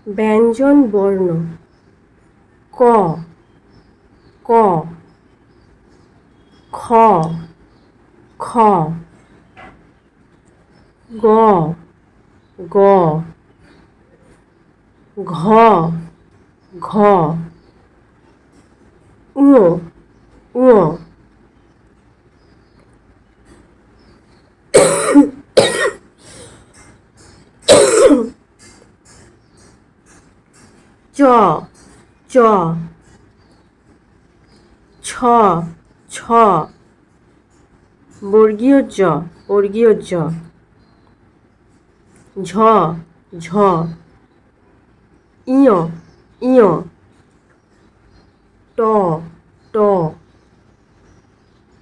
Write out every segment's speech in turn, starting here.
ব্যঞ্জন বর্ণ ক ক খ খ গ গ ঘ ঘ ঙ ঙ চ চ ছ ছ বর্গীয় জ বর্গীয় জ ঝ ঝ ইয় ইয় ট ট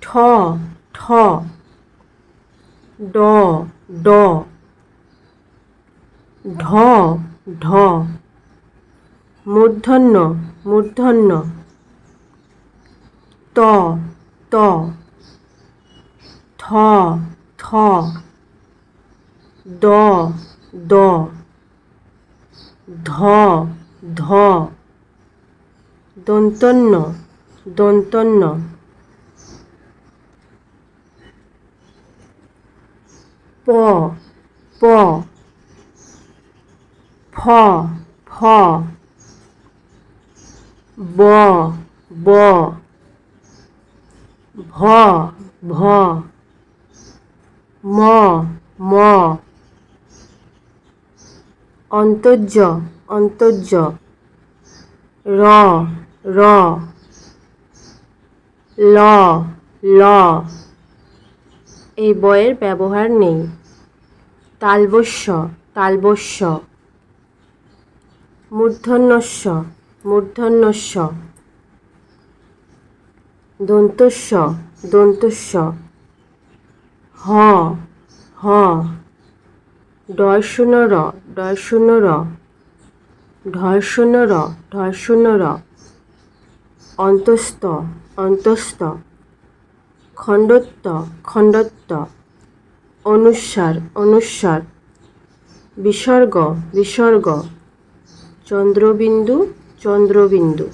ঠ ঠ ড ড ঢ ঢ মূর্ধন্য মূর্ধন্য ত ত থ থ দ দ ধ ধ দন্তন্য দন্তন্য প প ফ ফ ব ব ভ ভ ম ম অন্তর্য অন্তর্য র র ল ল এই বয়ের ব্যবহার নেই। তালবস্য তালবস্য মূর্ধন্যস্য মূর্ধন্যস্য দন্তস্য দন্তস্য হ হ ডয় শূন্য র ডয় শূন্য র ঢয় শূন্য র ঢয় শূন্য র অন্তস্থ অন্তস্থ খণ্ডত্ব খণ্ডত্ব অনুস্বার অনুস্বার বিসর্গ বিসর্গ চন্দ্রবিন্দু চন্দ্রবিন্দু।